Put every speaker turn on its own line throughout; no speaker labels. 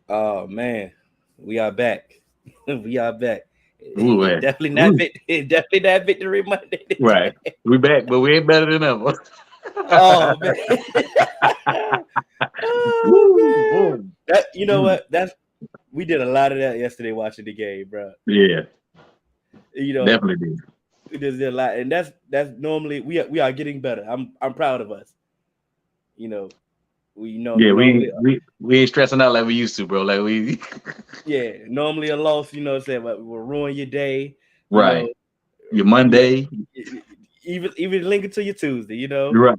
Oh man, we are back. We are back.
Ooh,
It's
man.
definitely not
Ooh.
it's definitely not victory Monday
Right.
today.
We back, but we ain't better than ever.
Oh man. Oh
Woo,
man.
boom.
That you know
Mm.
what? That's we did a lot of that yesterday watching the game, bro.
Yeah,
You know,
definitely did.
we just did a lot, and that's normally we are getting better. I'm proud of us. You know, we know
Yeah,
normally
we ain't stressing out like we used to, bro. Like we
yeah, normally a loss, say what will ruin your day, you know,
right. Your
you know,
Monday.
even link it to your Tuesday.
Right.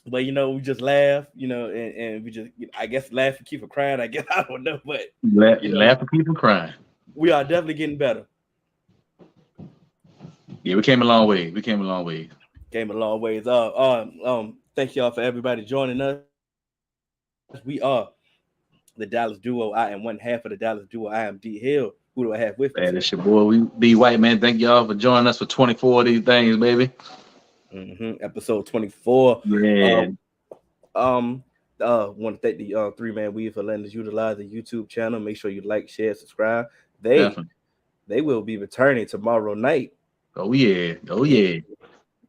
But we just laugh, and we just I guess laugh and keep from crying. I guess I don't know, but you know,
Laugh for people crying.
we are definitely getting better.
Yeah, we came a long way. We came a long way.
Came a long ways. Thank y'all for everybody joining us. We are the Dallas Duo. I am one half of the Dallas Duo. I am D Hill. Who do I have with me today?
Man, it's your boy. We be white, man. Thank y'all for joining us for 24 of these things, baby.
Episode 24. Uh,
Yeah,
um, Want to thank the Three Man Weave for letting us utilize the YouTube channel. Make sure you like, share, subscribe. They
definitely.
they will be returning tomorrow night.
Oh yeah. Oh
Yeah,
yeah.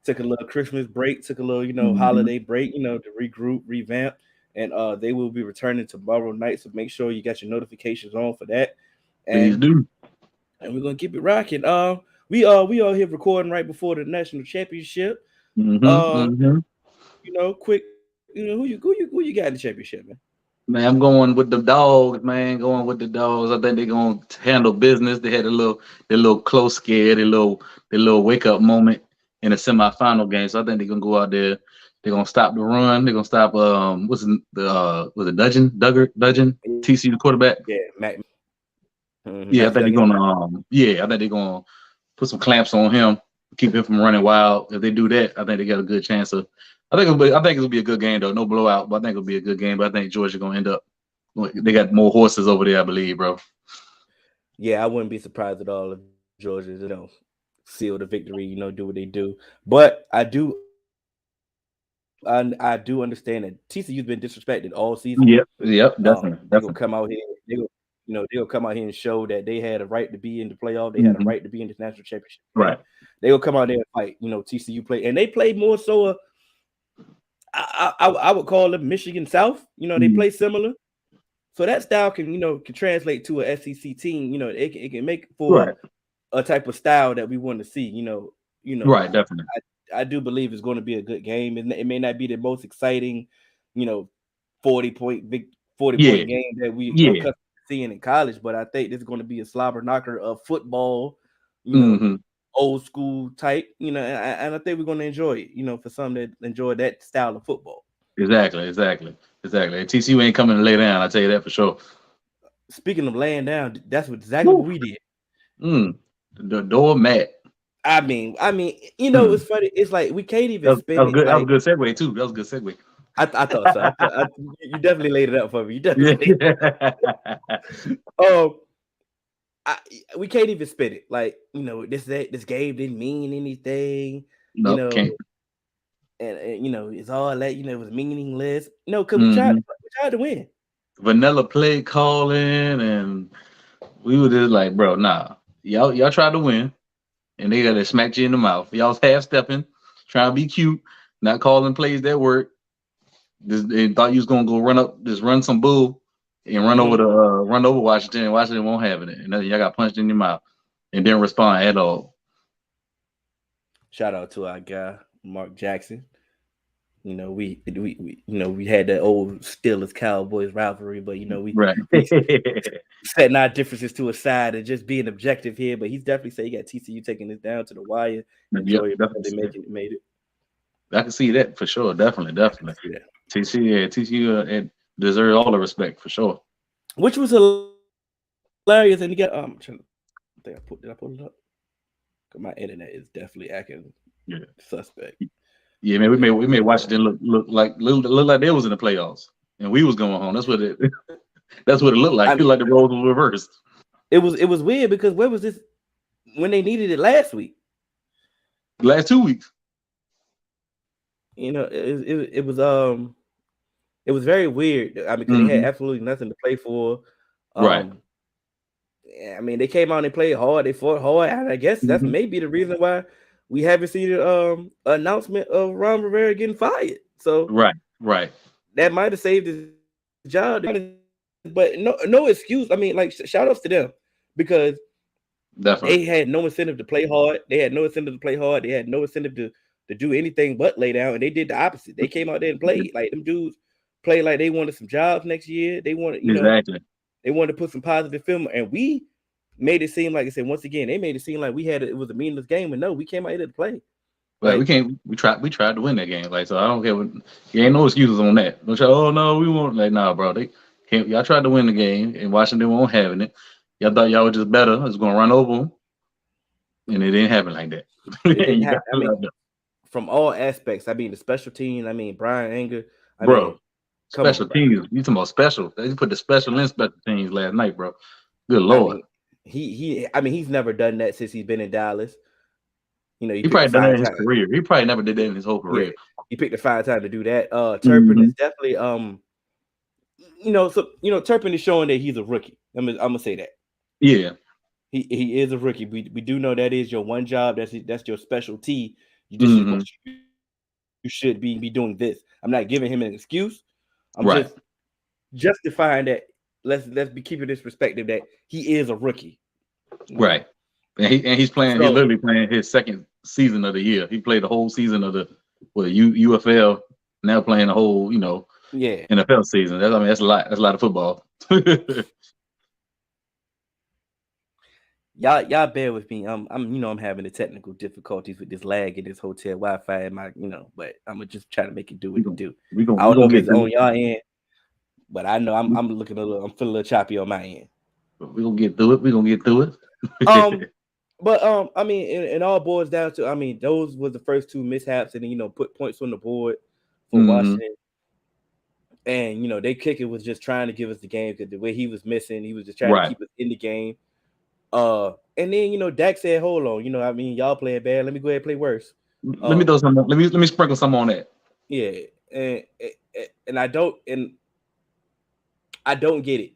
took a little Christmas break, took a little
Hmm.
holiday break, to regroup, revamp, and they will be returning tomorrow night. So make sure you got your notifications on for that,
Please
and
do.
we're gonna keep it rocking. We are here recording right before the national championship.
Hmm.
Uh,
Hmm.
quick, who you got in the championship, man?
Man, I'm going with the dogs, man. Going with the dogs. I think they're gonna handle business. They had a little close scare, their little wake up moment in the semifinal game. So I think they're gonna go out there. They're gonna stop the run. They're gonna stop was it Duggan TCU quarterback.
Yeah, Mac.
Yeah, I
Max
think they're
Duggan.
gonna I think they're gonna put some clamps on him, keep him from running wild. If they do that, I think they got a good chance of. I think it'll be a good game though. No blowout, but I think it'll be a good game. But I think Georgia gonna end up. They got more horses over there, I believe, bro.
Yeah, I wouldn't be surprised at all if Georgia, seal the victory, do what they do. But I do understand that TCU's been disrespected all season.
Yep, yep, definitely,
They gonna
definitely.
come out here. They'll come out here and show that they had a right to be in the playoff. They had a
Hmm.
right to be in this national championship game.
Right.
They will come out there and fight. TCU play, and they play more so. I would call them Michigan South. They
Mm.
play similar, so that style can translate to a SEC team. It can make for
Right,
a type of style that we want to see.
right, definitely.
I do believe it's going to be a good game. It may not be the most exciting, you know, 40 point
Yeah,
game that we are
yeah.
accustomed to seeing in college, but I think this is going to be a slobber knocker of football, you know,
Hmm.
old school type, and I think we're going to enjoy it, for some that enjoy that style of football.
Exactly, exactly, exactly. TCU ain't coming to lay down. I tell you that for sure.
Speaking of laying down, that's exactly what
Woo.
we did.
Mm. The door mat.
I mean,
Mm.
it's funny. It's like we can't even spin
That was
it.
good. That was a
Like
good segue too. That was a good segue.
I thought so. You definitely laid it up for me. You
Yeah.
definitely. Oh, I, we can't even spin it. Like this game didn't mean anything. You
No,
know,
can't.
and it's all that it was meaningless. Because we tried.
Hmm.
We tried to win.
Vanilla play calling, and we were just like, bro, nah. Y'all tried to win, and they gotta smack you in the mouth. Y'all was half stepping, trying to be cute, not calling plays that work. They thought you was gonna go run up, just run some bull, and
Hmm.
run over Washington, and Washington won't have it, and then y'all got punched in your mouth, and didn't respond at all.
Shout out to our guy Mark Jackson. We had that old Steelers Cowboys rivalry, but
Right.
we setting our differences to a side and just being objective here. But he's definitely say he got TCU taking this down to the wire.
Yep,
Enjoy it because
definitely.
they made it.
I can see that for sure. Definitely,
I can
definitely.
see that.
TCU, yeah, TCU it deserves all the respect for sure.
Which was hilarious, and he got did I pull it up? 'Cause my internet is definitely acting
Yeah,
suspect.
yeah, man. We made Washington look like they was in the playoffs, and we was going home. That's what it that's what it looked like.
I
It looked like the roles was reversed.
it was weird because where was this when they needed it last week?
The last 2 weeks.
It was It was very weird. I mean, because they had absolutely nothing to play for.
Right.
I mean, they came out and they played hard. They fought hard. And I guess that's maybe the reason why we haven't seen the announcement of Ron Rivera getting fired. So
right.
that might have saved his job. But no excuse. I mean, like shout outs to them because
definitely
they had no incentive to play hard. They had no incentive to play hard. They had no incentive to do anything but lay down. And they did the opposite. They came out there and played like them dudes played like they wanted some jobs next year. They wanted, you know, they wanted to put some positive film, and we made it seem like I said once again. They made it seem like it was a meaningless game, and no, we came out here to play.
Like, we tried to win that game. Like, so I don't care. There ain't no excuses on that. Don't try. Oh no, we won't. Like, nah, bro. They can't. Y'all tried to win the game, and Washington won't having it. Y'all thought y'all were just better. I was gonna run over them, and it didn't happen like that.
I mean, from all aspects. I mean, the special team. I mean, Brian Anger.
Special teams. You talking about special? They put the special in special teams last night, bro. Good Lord.
I mean, he's never done that since he's been in Dallas. You know,
he probably done that in his career. He probably never did that in his whole career.
Yeah, he picked a fine time to do that. Turpin is definitely Turpin is showing that he's a rookie. I'm gonna say that.
Yeah.
He is a rookie. We do know that is your one job. That's your specialty. You should be doing this. I'm not giving him an excuse. I'm just justifying that. Let's be keeping this perspective that he is a rookie.
Right. And he's playing. He's literally playing his second season of the year. He played the whole season of the UFL. Now playing the whole NFL season. That's a lot. That's a lot of football.
Y'all bear with me. I'm having the technical difficulties with this lag in this hotel Wi-Fi and but I'm gonna just try to make it do what it do. I don't know if it's on y'all end, but I know I'm feeling a little choppy on my end.
We're gonna get through it.
But I mean, it all boils down to those were the first two mishaps, and then put points on the board for Washington. And their kicker was just trying to give us the game because the way he was missing, he was just trying to keep us in the game. And then Dak said, "Hold on, y'all playing bad. Let me go ahead and play worse."
Let me throw some. Let me sprinkle some on that.
Yeah, and I don't get it.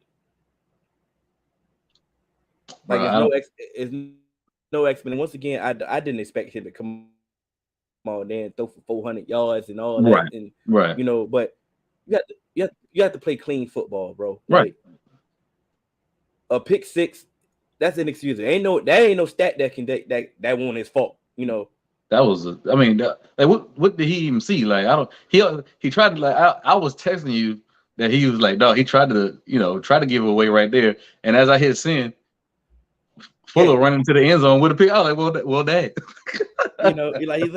Like it's no explanation. Once again, I didn't expect him to come on there and throw for 400 yards and all that. And but you have to play clean football, bro.
Right.
Like, a pick six, that's inexcusable. That ain't no stat that wasn't his fault.
That was what did he even see? Like he tried to I was texting you that he was like, no, he tried to try to give away right there. And as I hit send, Fuller running to the end zone with a pick. I was like, well, Dad.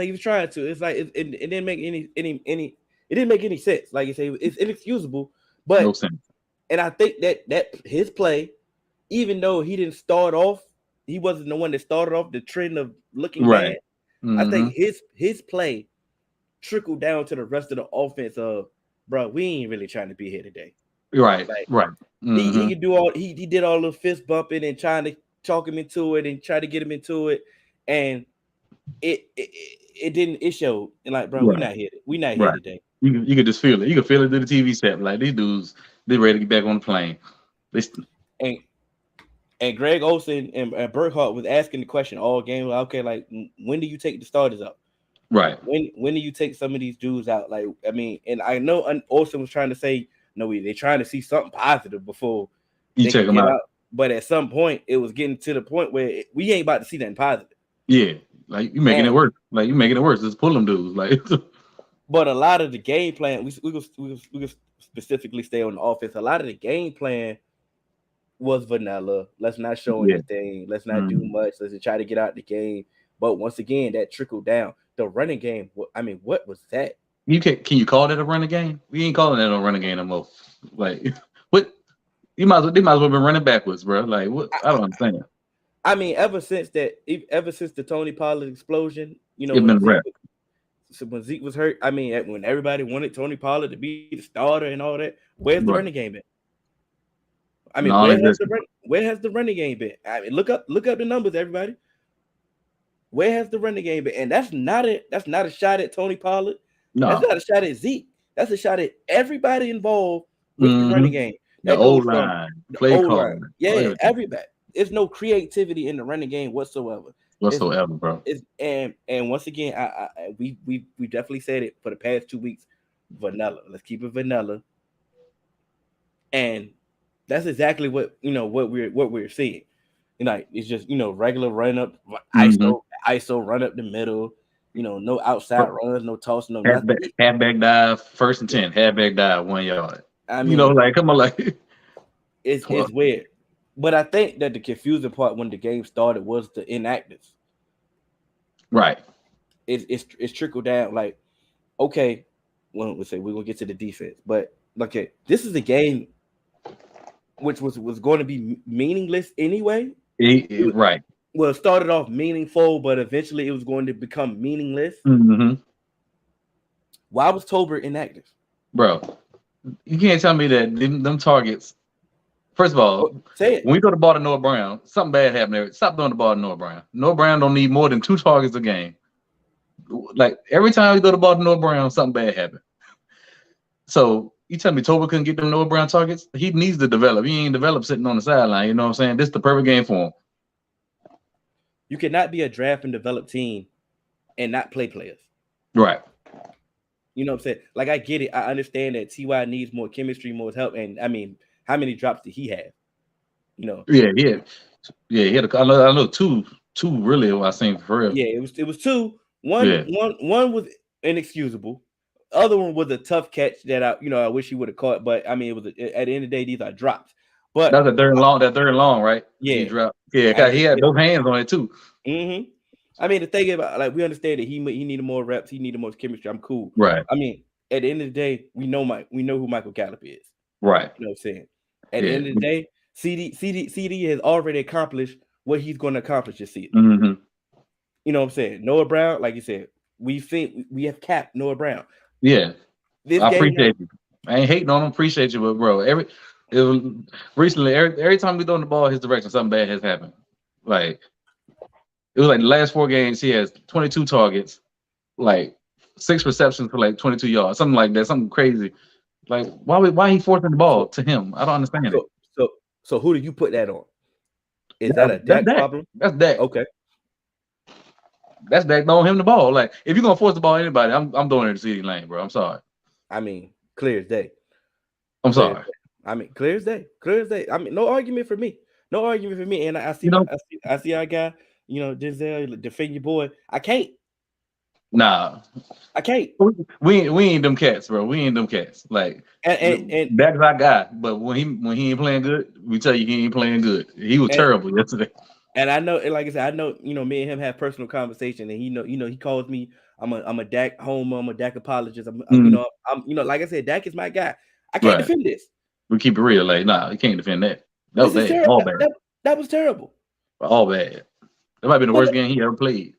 he was trying to. It's like it didn't make any it didn't make any sense. Like you say, it's inexcusable. But
no sense. And
I think that his play, even though he didn't start off, he wasn't the one that started off the trend of looking bad. I think his play trickled down to the rest of the offense of, bro, we ain't really trying to be here today.
Right.
He could do all he did all the fist bumping and trying to talk him into it and try to get him into it, and it didn't. It showed. And like, bro, we're not here. We're not here today.
You could just feel it. You could feel it through the TV set. Like, these dudes, they're ready to get back on the plane.
And Greg Olsen and Burkhardt was asking the question all game. Like, okay, like, when do you take the starters up?
Right.
When do you take some of these dudes out? Like, I mean, and I know Olsen was trying to say, no, they're trying to see something positive before
you check them out.
But at some point, it was getting to the point where we ain't about to see nothing positive.
Yeah, like you making it work. Like you making it worse. Just pull them dudes. Like,
but a lot of the game plan, we could specifically stay on the offense. A lot of the game plan was vanilla. Let's not show anything. Let's not do much. Let's try to get out the game. But once again, that trickled down. The running game. I mean, what was that?
Can you call that a running game? We ain't calling that a running game no more. Like, what? They might as well have been running backwards, bro. Like, what? I don't understand.
I mean, ever since the Tony Pollard explosion, when Zeke was hurt, I mean, when everybody wanted Tony Pollard to be the starter and all that, where's the running game been? I mean, where has the running game been? I mean, look up the numbers, everybody. Where has the running game been? And that's not a shot at Tony Pollard. No. That's not a shot at Zeke. That's a shot at everybody involved with the running game.
The old line, play call,
yeah, everybody. There's no creativity in the running game whatsoever.
Bro.
And once again, we definitely said it for the past 2 weeks. Vanilla. Let's keep it vanilla. And that's exactly what we're seeing. It's just regular run up, ISO run up the middle. No outside runs, no toss, no nothing.
Halfback dive, 1st and 10. Halfback dive, 1 yard.
I mean,
come on,
it's weird. But I think that the confusing part when the game started was the inactives.
Right.
It's trickled down. Like, okay, we're gonna get to the defense, but okay, this is a game which was going to be meaningless anyway.
Right.
Well, it started off meaningful, but eventually it was going to become meaningless.
Mm-hmm.
Why was Tolbert inactive?
Bro, you can't tell me that them targets. First of all,
say it.
When we go to ball to Noah Brown, something bad happened there. Stop throwing the ball to Noah Brown. Noah Brown don't need more than 2 targets a game. Like, every time we go to ball to Noah Brown, something bad happened. So you tell me Tolbert couldn't get them Noah Brown targets? He needs to develop. He ain't developed sitting on the sideline. You know what I'm saying? This is the perfect game for him.
You cannot be a draft and develop team and not play players.
Right.
You know what I'm saying? Like, I get it. I understand that T.Y. needs more chemistry, more help. And I mean, how many drops did he have?
Yeah. He had I know two really. I seen for real.
Yeah, it was 2. One was inexcusable. Other one was a tough catch that I wish he would have caught. But I mean, it was at the end of the day, these are drops. But
that's a third long, right?
Yeah,
he dropped. Yeah, he had both hands on it too.
Mm-hmm. I mean, the thing about, like, we understand that he needed more reps, he needed more chemistry. I'm cool.
Right.
I mean, at the end of the day, we know who Michael Gallup is.
Right.
You know what I'm saying? At the end of the day, CD has already accomplished what he's going to accomplish this season.
Mm-hmm.
You know what I'm saying? Noah Brown, like you said, we have capped Noah Brown.
Yeah. I appreciate you. I ain't hating on him. Appreciate you, but bro, every time we throw the ball his direction, something bad has happened. Like, it was like the last 4 games, he has 22 targets, like 6 receptions for like 22 yards, something like that, something crazy. Like, why he forcing the ball to him? I don't understand it.
So who do you put that on? Is that a Dak problem?
That's Dak.
Okay.
That's Dak throwing him the ball. Like, if you're gonna force the ball to anybody, I'm throwing it to CD Lane, bro. I'm sorry.
I mean, clear as day.
I'm sorry.
I mean, clear as day. I mean, no argument for me. And I see our guy, Denzel, defend your boy. I can't.
Nah,
I can't.
We ain't them cats, bro. We ain't them cats. Like,
and
Dak's our guy, but when he ain't playing good, we tell you he ain't playing good. He was terrible yesterday.
And I know, like I said, me and him have personal conversation, and he calls me. I'm a Dak homer. I'm a Dak apologist. I'm like I said, Dak is my guy. I can't defend this.
We keep it real, like, nah, you can't defend that. That was bad. All bad.
That was terrible.
All bad. That might be the worst game he ever played.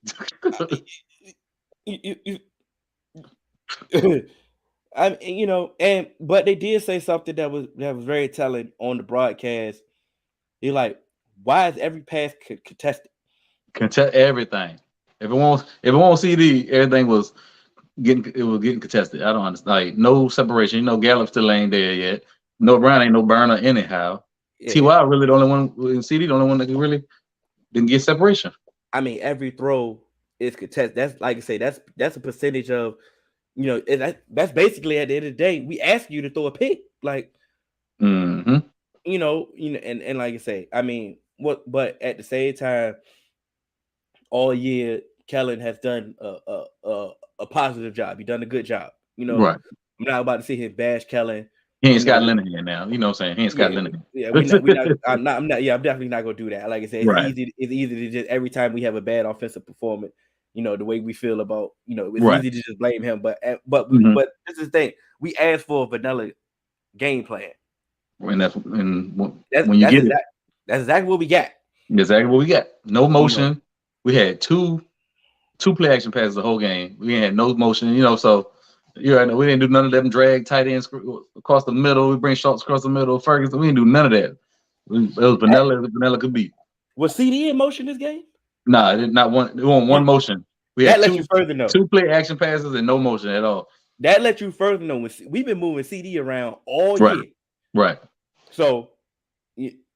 But they did say something that was very telling on the broadcast. They're like, why is every pass contested?
Contest everything. If it won't CD, everything was getting contested. I don't understand. Like, no separation. Gallup still ain't there yet. No, Brown ain't no burner anyhow. Yeah. T.Y. really the only one, and CD the only one that really didn't get separation.
I mean, every throw is contested. That's, like I say, that's a percentage of, that's basically, at the end of the day, we ask you to throw a pick. Like,
mm-hmm.
And like I say, I mean, but at the same time, all year, Kellen has done a positive job. He done a good job.
Right.
I'm not about to sit here and bash Kellen.
He ain't Scott Linehan now. You know what I'm saying? He ain't Scott Linehan.
Yeah, I'm definitely not gonna do that. Like I said, it's easy to just, every time we have a bad offensive performance, the way we feel about, it's easy to just blame him. But this is the thing. We asked for a vanilla game plan.
When
that's exactly what we got.
Exactly what we got. No motion. We had two play action passes the whole game. We had no motion, so we didn't do none of them drag tight ends across the middle. We bring Schultz across the middle. Ferguson, we didn't do none of that. It was vanilla as vanilla could be.
Was CD in motion this game?
Nah, it did not one. It wasn't one motion. We had
two play action
passes and no motion at all.
that lets you further know we've been moving CD around all year.
Right.
So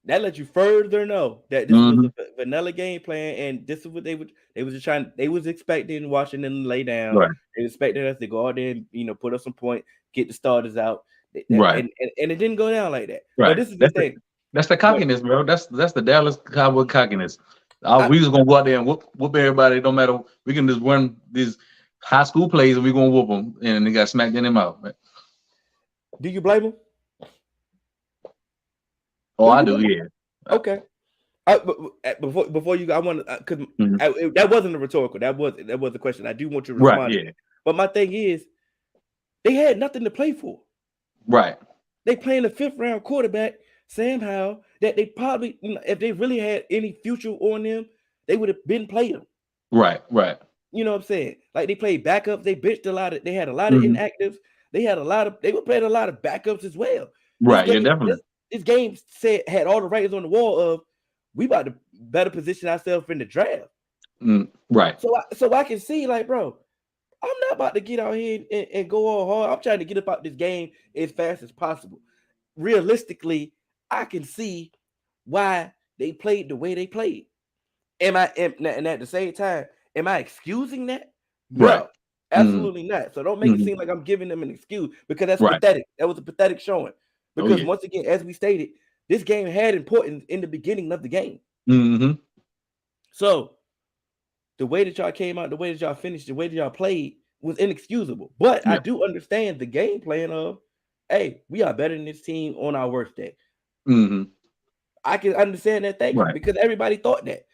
that lets you further know that this was a vanilla game plan, and this is what they was expecting Washington to lay down.
Right.
They expected us to go out there and put up some point, get the starters out.
Right.
And it didn't go down like that.
Right.
But this is the thing.
That's the cockiness, bro. That's the Dallas Cowboy cockiness. We just gonna go out there and whoop everybody. It don't matter. We can just run these high school plays and we gonna whoop them, and they got smacked in their mouth. Man.
Do you blame them?
Oh, I do. Yeah.
Okay. Before you go, I want to because that wasn't a rhetorical. That was a question. I do want you to respond.
Right. Yeah.
But my thing is, they had nothing to play for.
Right.
They playing a 5th round quarterback, Sam Howell, that they probably, if they really had any future on them, they would have been playing.
Right. Right.
You know what I'm saying? Like they played backups. They benched a lot of. They had a lot of inactives. They were playing a lot of backups as well.
Right. Yeah. Definitely.
This game had all the writings on the wall of we about to better position ourselves in the draft.
Right.
So I can see, like, bro, I'm not about to get out here and go all hard. I'm trying to get about this game as fast as possible. Realistically, I can see why they played the way they played. And at the same time, am I excusing that? No,
right.
Absolutely not. So don't make it seem like I'm giving them an excuse, because that's pathetic. That was a pathetic showing. Because once again, as we stated, this game had importance in the beginning of the game. So the way that y'all came out, the way that y'all finished, the way that y'all played was inexcusable. But I do understand the game plan of, hey, we are better than this team on our worst day. I can understand that thing because everybody thought that.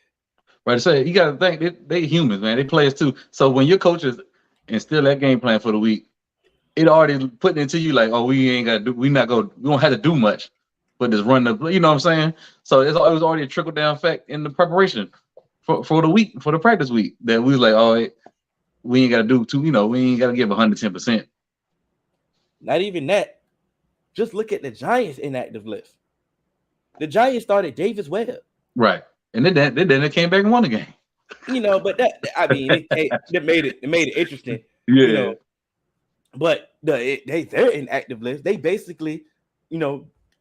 Right. So you got to think they humans, man. They players too. So when your coaches instill that game plan for the week, it already putting into you like, oh, we ain't got to do, we don't have to do much, but just run the, you know what I'm saying? So it was already a trickle down effect in the preparation for the week, for the practice week, that we was like, oh, we ain't got to do too, we ain't got to give 110%.
Not even that. Just look at the Giants inactive list. The Giants started Davis Webb.
Right. And then they came back and won the game.
But it made it interesting.
Yeah.
But their inactive list, they basically,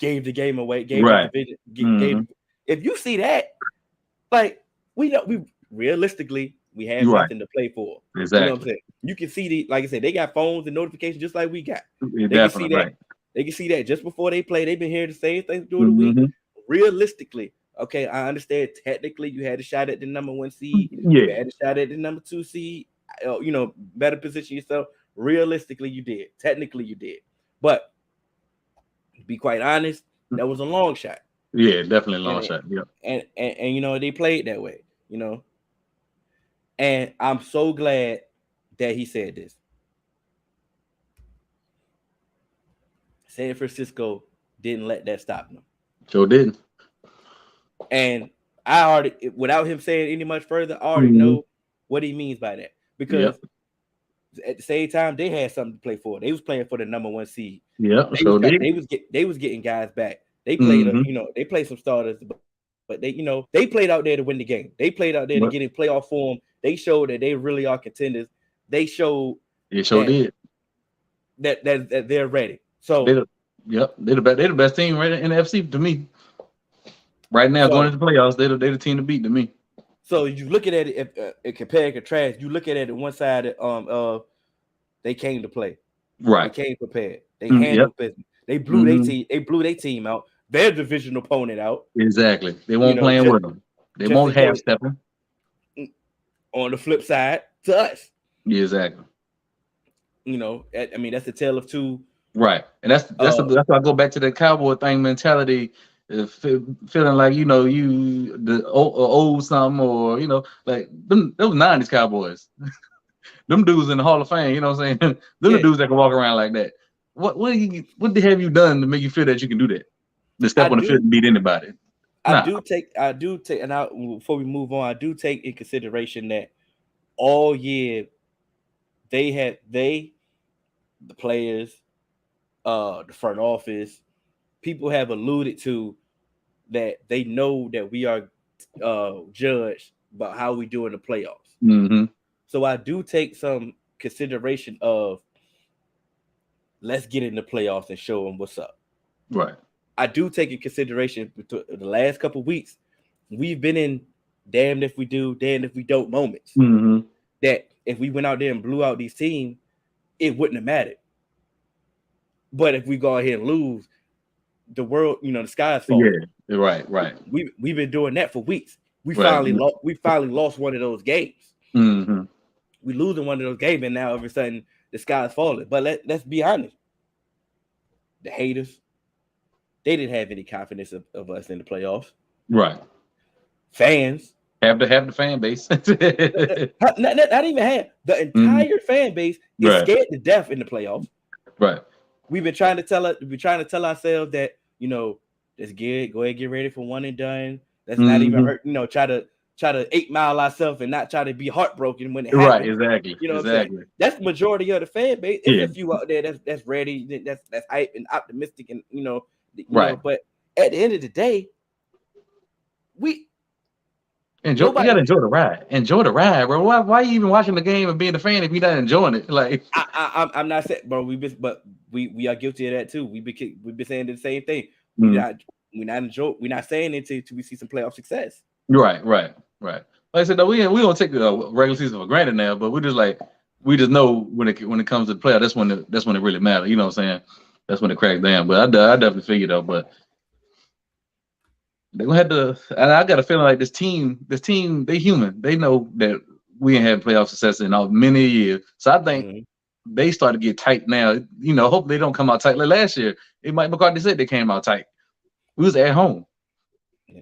gave the game away, gave
the
division, if you see that, like we realistically we have nothing to play for.
Exactly.
You know what I'm saying? You can see like I said, they got phones and notifications just like we got.
They can see that.
Right. They can see that just before they play. They've been hearing the same thing during the week. Realistically, okay, I understand. Technically, you had a shot at the number 1 seed. You had a shot at the number 2 seed. Better position yourself. Realistically, you did. Technically, you did. But to be quite honest, that was a long shot.
Yeah, definitely a long shot. Yeah.
And they played that way. And I'm so glad that he said this. San Francisco didn't let that stop them.
Sure didn't.
And I already, without him saying any much further, I already know what he means by that. Because at the same time, they had something to play for. They was playing for the number 1 seed.
Yeah,
they was getting guys back. They played, they played some starters, but they played out there to win the game. They played out there to get in playoff form. They showed that they really are contenders. They showed.
It sure did.
That they're ready. So
they're the best team right in the FC to me. Right now, going into the playoffs, they're the team to beat to me.
So you look at it, if compare and contrast, you look at it on one side they came to play.
Right.
They came prepared. They handled business. They blew their team. They blew their team out. Their division opponent out.
Exactly. They won't playing with them. They won't half stepping.
On the flip side, to us.
Yeah, exactly.
That's the tale of two.
Right, and that's why I go back to the Cowboy thing mentality. Feeling like you the old something, or like those 90s Cowboys. Them dudes in the Hall of Fame, you know what I'm saying? Them the dudes that can walk around like that. What have you done to make you feel that you can do that? To step on the field and beat anybody.
I do take, and before we move on, I do take in consideration that all year the players, the front office, people have alluded to that they know that we are judged by how we do in the playoffs. So I do take some consideration of let's get in the playoffs and show them what's up.
Right.
I do take in consideration the last couple of weeks, we've been in damned if we do, damned if we don't moments.
Mm-hmm.
That if we went out there and blew out these teams, it wouldn't have mattered. But if we go ahead and lose, the world, the sky's falling.
Yeah, right.
We've been doing that for weeks. We
Right.
finally lost one of those games.
Mm-hmm.
We losing one of those games, and now all of a sudden the sky's falling. But let's be honest. The haters, they didn't have any confidence of us in the playoffs.
Right.
Fans
have the fan base.
not even have the entire fan base is scared to death in the playoffs.
Right.
We've been trying to tell ourselves that let's go ahead and get ready for one and done. Let's not even hurt. Try to 8 Mile ourselves and not try to be heartbroken when it happens.
Right. Exactly.
You know
exactly.
What I'm saying? That's the majority of the fan base. There's a few out there that's ready, that's hype and optimistic, and
right.
But at the end of the day, we
enjoy. You gotta enjoy the ride. Enjoy the ride, bro. Why are you even watching the game and being a fan if you're not enjoying it? Like
I'm not saying, bro. We are guilty of that too. We've been saying the same thing. We're not saying it till we see some playoff success.
Right. Like I said, though, we don't take the regular season for granted now, but we just know when it comes to the playoff, that's when it really matters. You know what I'm saying? That's when it cracks down. But I definitely figure though, but they're gonna have to. And I got a feeling like this team, they human. They know that we ain't had playoff success in many years. So I think they start to get tight now. Hope they don't come out tight like last year. Mike McCarthy said they came out tight. We was at home.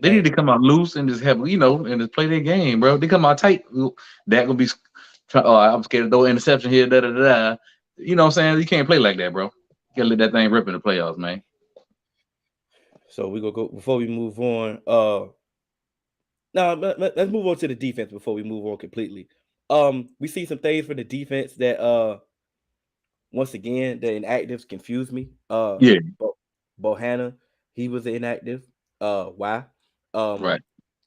They need to come out loose and just have, and just play their game, bro. They come out tight. That gonna be. I'm scared to throw an interception here. Da da da. You know what I'm saying? You can't play like that, bro. You gotta let that thing rip in the playoffs, man.
So we gonna go before we move on. Now let's move on to the defense before we move on completely. We see some things for the defense that once again the inactives confuse me. Bohanna, he was inactive. Why?
Right.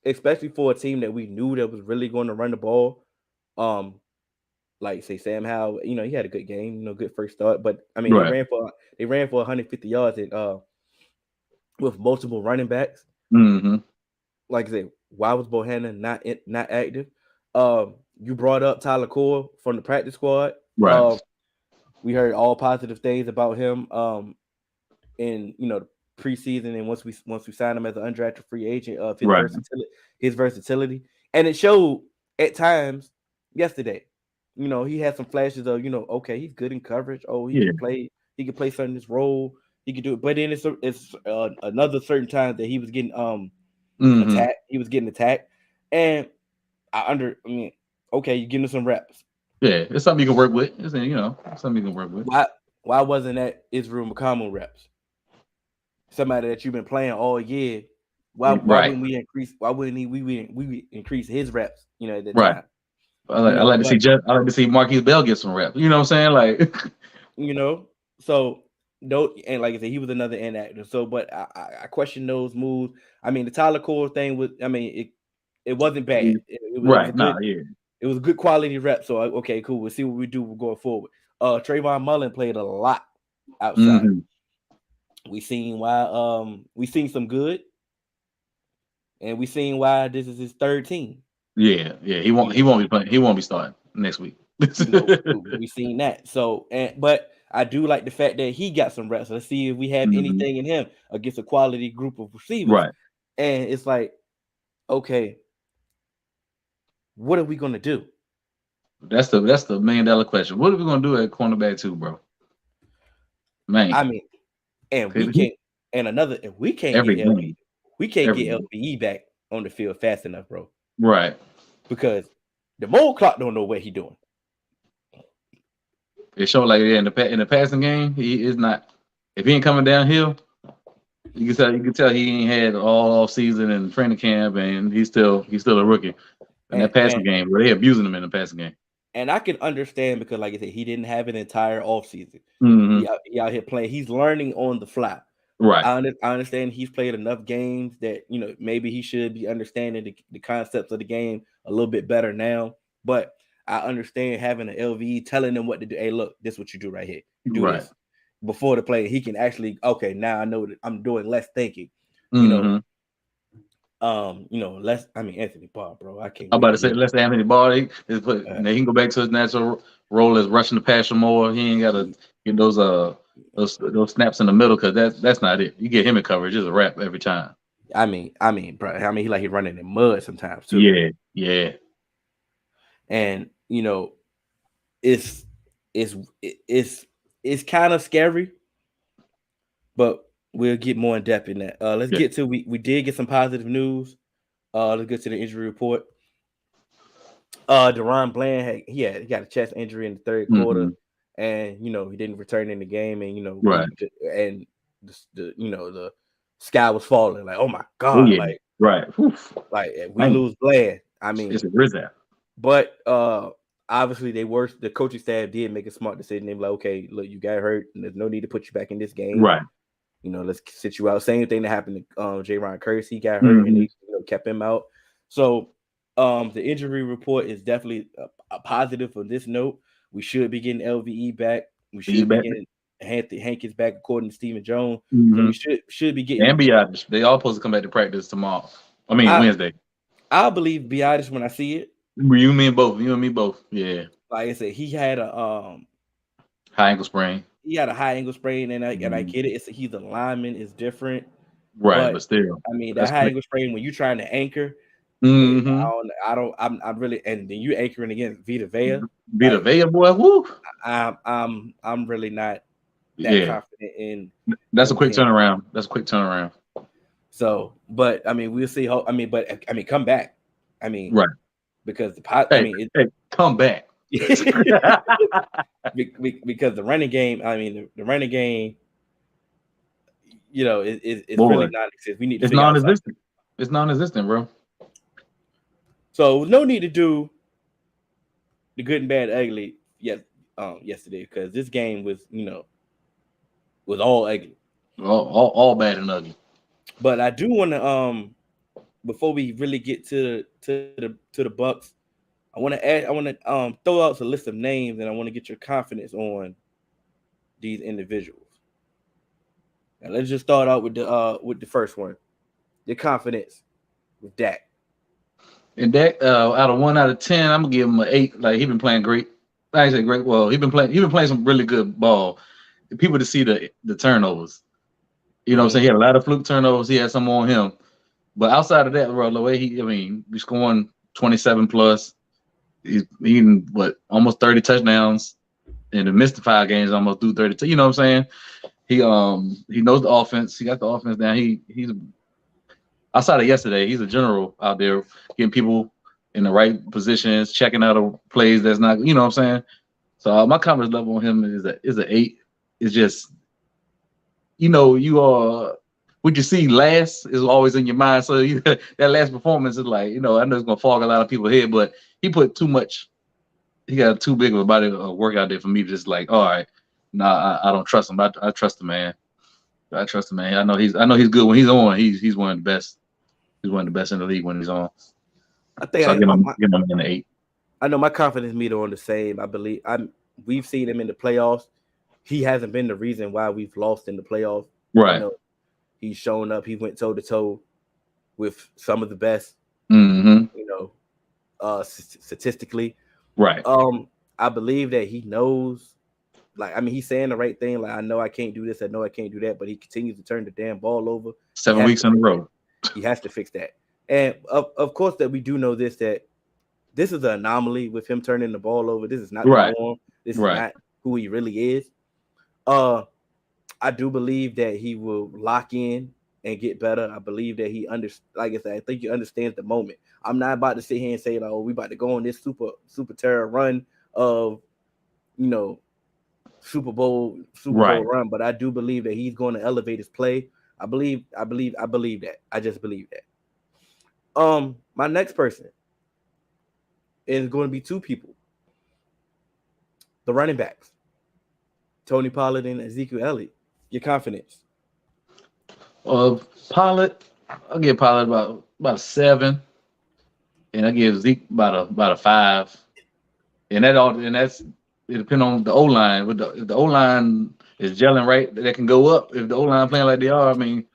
Especially for a team that we knew that was really going to run the ball. Like say Sam Howell, he had a good game, good first start. But I mean, they ran for 150 yards and with multiple running backs.
Mm-hmm.
Like I said, why was Bohanna not active? You brought up Tyler Core from the practice squad.
Right.
We heard all positive things about him in the preseason, and once we signed him as an undrafted free agent of his versatility, and it showed at times yesterday. He had some flashes of okay, he's good in coverage. Oh, he can play certain this role. He could do it, but then it's another certain time that he was getting attacked. He was getting attacked, and okay, you're getting some reps.
Yeah, it's something you can work with. It's something you can work with.
Why wasn't that Israel McCommon reps? Somebody that you've been playing all year. Why wouldn't we increase? Why wouldn't we increase his reps? At the time.
I like to see Marquise Bell get some reps. You know what I'm saying? Like,
so and like I said, he was another inactive. So, but I question those moves. I mean, the Tyler Core thing was. I mean, it wasn't bad. It was a good quality rep. So okay, cool. We'll see what we do going forward. Trayvon Mullen played a lot outside. We seen why. We seen some good, and we seen why this is his third team.
Yeah. He won't be playing. He won't be starting next week.
We seen that. So, but I do like the fact that he got some reps. Let's see if we have anything in him against a quality group of receivers.
Right.
And it's like, okay, what are we gonna do?
That's the $1 million question. What are we gonna do at cornerback 2, bro? Man,
I mean, and we can't. And we can't get LBE. We can't get LBE back on the field fast enough, bro.
Right.
Because the mole clock don't know what he's doing.
It showed like in the passing game, he is not. If he ain't coming downhill, you can tell he ain't had all season and training camp, and he's still a rookie. In that passing game, where they abusing him in the passing game.
And I can understand because, like I said, he didn't have an entire offseason. He out here playing. He's learning on the fly.
Right.
I understand he's played enough games that maybe he should be understanding the concepts of the game a little bit better now. But I understand having an LVE telling them what to do. Hey, look, this is what you do right here. Do this. before the play, he can actually now I know that I'm doing less thinking.
Mm-hmm.
Less. I mean, Anthony Barr, bro. I can't
I'm
wait
about
to
to say,
get.
let's say Anthony Barr. He can go back to his natural role as rushing the passer more. He ain't got to get those snaps in the middle because that's not it. You get him in coverage, it's a wrap every time.
I mean, bro. I mean, he's running in mud sometimes too.
Yeah, yeah.
And it's kind of scary, but we'll get more in depth in that. Let's get to we did get some positive news. Let's get to the injury report. DaRon Bland he got a chest injury in the third quarter, and he didn't return in the game, and
right.
And the sky was falling, like, oh my god,
oh, yeah.
like
right,
like we lose Bland. I mean,
it's a grizzly.
But obviously the coaching staff did make a smart decision. They were like, okay, look, you got hurt, and there's no need to put you back in this game.
Right.
Let's sit you out. Same thing that happened to Jaron Kearse. He got hurt, and they kept him out. So the injury report is definitely a positive on this note. We should be getting LVE back. We should be getting Hankins back, according to Stephen Jones. So we should be getting.
And Biadasz. They all supposed to come back to practice tomorrow. Wednesday.
I believe Biadasz when I see it.
You mean both? You and me both. Yeah.
Like I said, he had a
high ankle sprain.
He had a high ankle sprain, and I get it. He's a lineman, it's different.
Right, but still.
I mean, that high ankle sprain when you're trying to anchor. I'm really, and then you anchoring against Vita Vea.
Vita Vea, boy, woo.
I'm really not that confident in.
That's a quick turnaround.
So, but I mean, we'll see how. Come back. I mean,
right.
Because
come back.
Because the running game, the running game, it's really non-existent. We need to.
It's non-existent. It's non-existent, bro.
So no need to do the good and bad ugly yesterday, because this game was all ugly,
all bad and ugly.
But I do want to before we really get to the Bucks, I want to throw out a list of names, and I want to get your confidence on these individuals. Now let's just start out with the first one. Your confidence with Dak.
And Dak, out of 1 out of 10, I'm gonna give him an 8. Like, he been playing great. I say great. Well, he been playing some really good ball. People to see the turnovers. You know what I'm saying? He had a lot of fluke turnovers. He had some on him. But outside of that, bro, the way he's scoring 27 plus. He's eating almost 30 touchdowns. In the missed 5 games, almost do 32. You know what I'm saying? He knows the offense. He got the offense down. He's outside of yesterday, he's a general out there getting people in the right positions, checking out of plays that's not, you know what I'm saying? So my confidence level on him is an 8. It's just, you are what you see last is always in your mind. So that last performance is like, I know it's gonna fog a lot of people's head, but he put too much. He got too big of a body of work out there for me to just like, all right, nah, I don't trust him. I trust the man. I trust the man. I know he's good when he's on. He's one of the best. He's one of the best in the league when he's on.
I think
I'll give him an 8.
I know my confidence meter on the same. I believe we've seen him in the playoffs. He hasn't been the reason why we've lost in the playoffs.
Right.
He's shown up. He went toe to toe with some of the best. Statistically.
Right.
I believe that he knows. He's saying the right thing. Like, I know I can't do this. I know I can't do that. But he continues to turn the damn ball over.
7 weeks in a row.
He has to fix that. And of course that we do know that this is an anomaly with him turning the ball over. This is not the norm. This is not who he really is. I do believe that he will lock in and get better. I believe that like I said, I think he understands the moment. I'm not about to sit here and say, like, oh, we about to go on this super terror run of, Super Bowl run. But I do believe that he's going to elevate his play. I believe that. I just believe that. My next person is going to be 2 people. The running backs, Tony Pollard and Ezekiel Elliott. Your confidence?
Pollard, I'll give Pollard about a 7, and I give Zeke about a 5. And that's it depends on the O line. With the O line is gelling right that can go up. If the O-line playing like they are, I mean,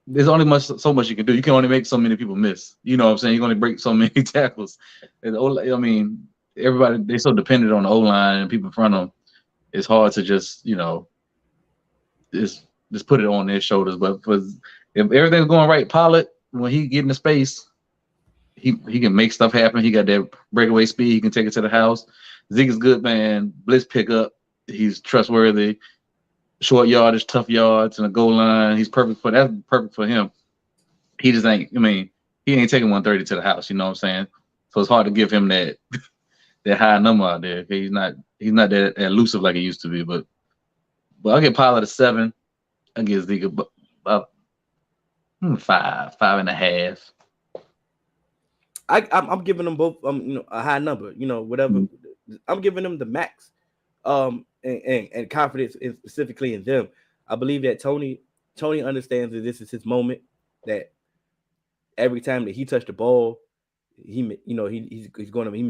there's only so much you can do. You can only make so many people miss. You know what I'm saying? You can only break so many tackles. And I mean, everybody, they're so dependent on the O-line and people in front of them. It's hard to just, just put it on their shoulders. But if everything's going right, Pollard, when he get into space, he can make stuff happen. He got that breakaway speed. He can take it to the house. Zeke is good, man. Blitz pickup. He's trustworthy. Short yardage, tough yards, and a goal line. He's perfect for that. Perfect for him. He just ain't. I mean, he ain't taking 130 to the house. You know what I'm saying? So it's hard to give him that high number out there. He's not that elusive like he used to be. But I'll get Pollard a 7. I get Zeke about 5.5.
I'm giving them both a high number. Whatever. Mm-hmm. I'm giving them the max. And confidence specifically in them. I believe that Tony understands that this is his moment. That every time that he touched the ball, he may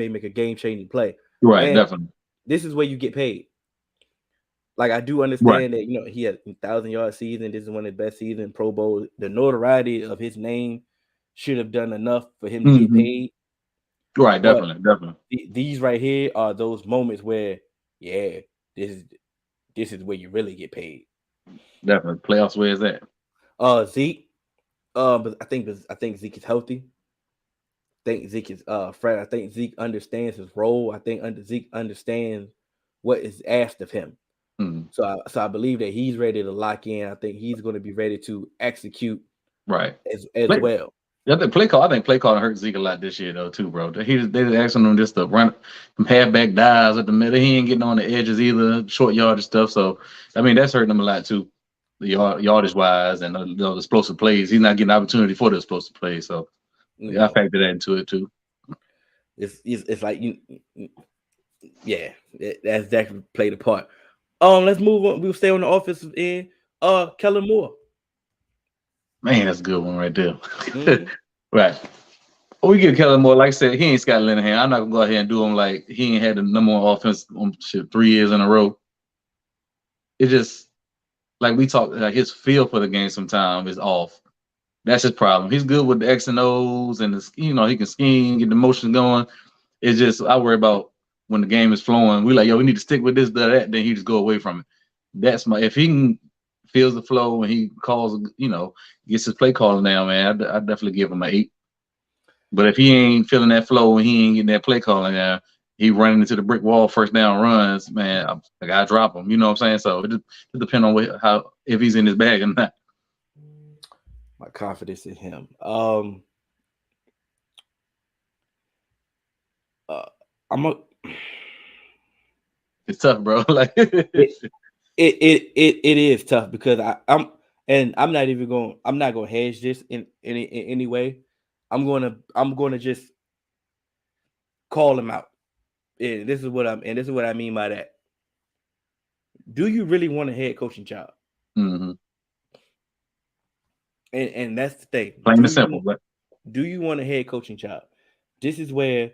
make a game-changing play.
Right, and definitely.
This is where you get paid. Like, I do understand that he had a 1,000-yard season. This is one of the best seasons, Pro Bowl. The notoriety of his name should have done enough for him to get paid.
Right, definitely.
These right here are those moments where, this is where you really get paid.
Definitely. Playoffs, where is that?
Zeke. But I think Zeke is healthy. I think Zeke is Fred. I think Zeke understands his role. I think Zeke understands what is asked of him.
Mm-hmm.
So I believe that he's ready to lock in. I think he's going to be ready to execute as well.
I think play calling hurt Zeke a lot this year though too, bro. They asking him just to run some halfback dives at the middle. He ain't getting on the edges either, short yardage stuff. So I mean that's hurting him a lot too, the yardage wise and the explosive plays. He's not getting opportunity for the explosive plays. So I factor that into it too.
It's like that's definitely played a part. Let's move on. We'll stay on the offensive end. Kellen Moore.
Man, that's a good one right there. Mm-hmm. Right. We give Kellen Moore, like I said, he ain't Scott Linehan. I'm not gonna go ahead and do him like he ain't had the number one offense on 3 years in a row. It just like we talked, like his feel for the game sometimes is off. That's his problem. He's good with the X and O's and he can scheme, get the motion going. It's just I worry about when the game is flowing. We like, we need to stick with this, that, then he just go away from it. That's if he feels the flow and he calls, gets his play calling down, man, I definitely give him an 8. But if he ain't feeling that flow and he ain't getting that play calling down, he running into the brick wall, first down runs, man, I gotta drop him. You know what I'm saying? So it depends on if he's in his bag or not.
My confidence in him.
It's tough, bro. Like
it is tough because I'm not gonna hedge this in any way. I'm gonna just call him out. And this is what I mean by that. Do you really want a head coaching job?
Mm-hmm.
And that's the thing.
Plain and simple.
Do you want a head coaching job? This is where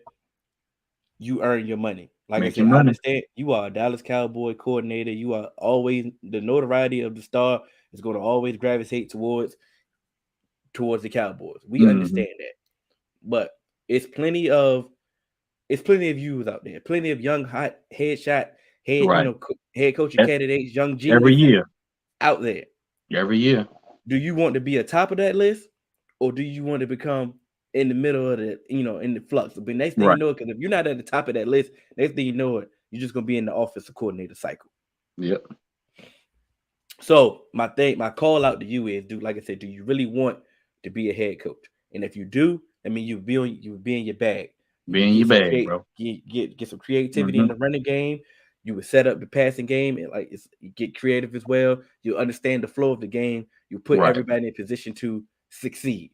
you earn your money. Like I said, I understand you are a Dallas Cowboy coordinator. You are always the notoriety of the star is going to always gravitate towards the Cowboys. We understand that, but it's plenty of youths out there, plenty of young hot head coaching candidates, young geniuses
every year
out there.
Every year.
Do you want to be at top of that list, or do you want to become in the middle of the, in the flux? But next thing you know, because if you're not at the top of that list, next thing you know it, you're just gonna be in the offensive coordinator cycle.
Yep.
So my call out to you is, like I said, do you really want to be a head coach? And if you do, I mean, you be in your bag.
Be in your bag, bro.
Get some creativity in the running game. You would set up the passing game and you get creative as well. You understand the flow of the game. You put everybody in position to succeed.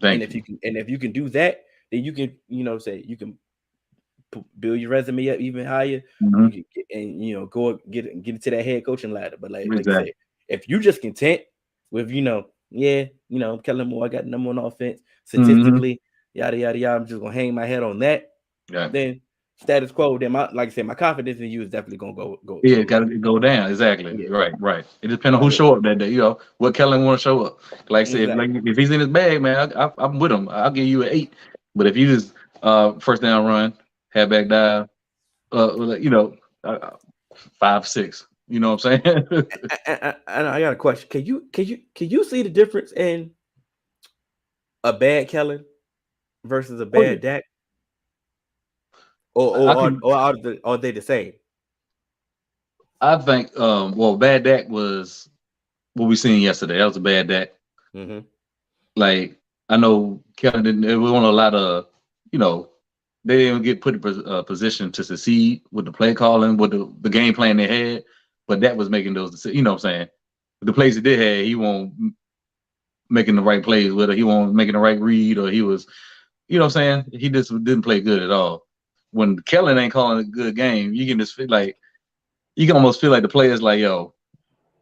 If you can do that, then you can, you can build your resume up even higher. You can go get into that head coaching ladder. But like I said, if you just content with, Kellen Moore, I got number one offense statistically, yada yada yada, I'm just gonna hang my head on that.
Yeah.
Then status quo, then like I said, my confidence in you is definitely gonna go.
Yeah, got to go down. Exactly.
Yeah.
Right. It depends on who show up that day. What Kellen want to show up. Like I said,
Exactly.
if he's in his bag, man, I'm with him. I'll give you an 8. But if you just first down run, halfback dive, 5, 6. You know what I'm saying?
I got a question. Can you see the difference in a bad Kellen versus a bad Dak? Or are they the same?
I think bad Dak was what we seen yesterday. That was a bad Dak.
Mm-hmm.
Like I know Kellen didn't. It wasn't a lot of they didn't get put in position to succeed with the play calling, with the game plan they had. But that was making those decisions. You know what I'm saying? The plays he did have, he won't making the right plays, whether he won't making the right read or he was, you know what I'm saying? He just didn't play good at all. When Kellen ain't calling a good game, you can just feel like you can almost feel like the players like, yo,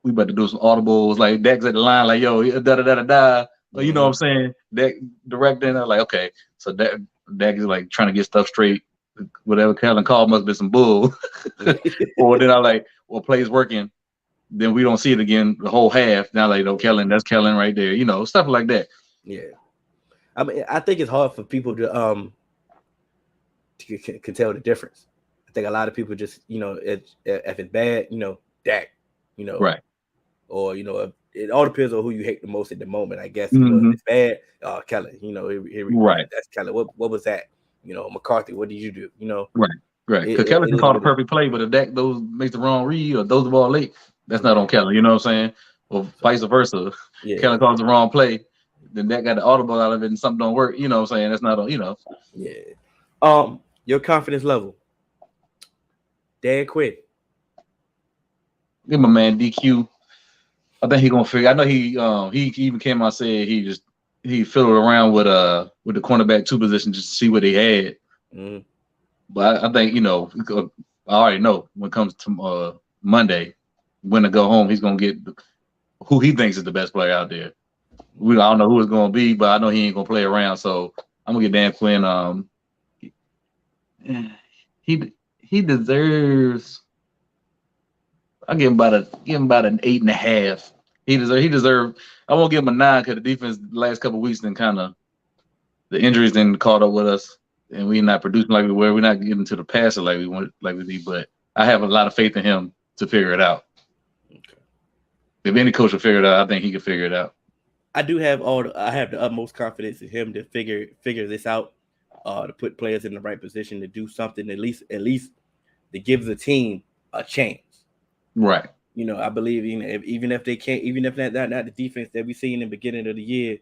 we about to do some audibles. Like Dak's at the line, like, yo, da da da da da. Mm-hmm. You know what I'm saying? Dak directing, I'm like, okay, so Dak is like trying to get stuff straight. Whatever Kellen called must be some bull. Or then I'm like, well, plays working. Then we don't see it again the whole half. Now, like, Kellen, that's Kellen right there. Stuff like that.
Yeah, I mean, I think it's hard for people to can tell the difference. I think a lot of people just, if it's bad, Dak,
right,
or it all depends on who you hate the most at the moment. I guess
mm-hmm.
If it's bad, Kellen, here
right,
that's Kellen. What was that? McCarthy, what did you do?
Right. Because Kellen can call the perfect play, but if Dak makes the wrong read or throws the ball late, that's not on Kellen. You know what I'm saying? Or vice versa. Yeah. Kellen calls the wrong play, then Dak got the audible out of it and something don't work. You know what I'm saying? That's not on.
Yeah. Your confidence level. Dan Quinn.
Give my man DQ. I think he's gonna figure. I know he even came out and said he fiddled around with the cornerback 2 position just to see what he had.
Mm.
But I think I already know when it comes to Monday, when to go home, he's gonna get who he thinks is the best player out there. I don't know who it's gonna be, but I know he ain't gonna play around. So I'm gonna get Dan Quinn. He deserves. I give him about an 8.5. He deserved. I won't give him a 9 because the defense the last couple of weeks then kind of the injuries then caught up with us, and we're not producing like we were. We're not getting to the passer like we want, like we need. But I have a lot of faith in him to figure it out. Okay. If any coach will figure it out, I think he can figure it out.
I have the utmost confidence in him to figure this out, to put players in the right position to do something at least to give the team a chance.
Right.
I believe even if they can't, even if not the defense that we see in the beginning of the year,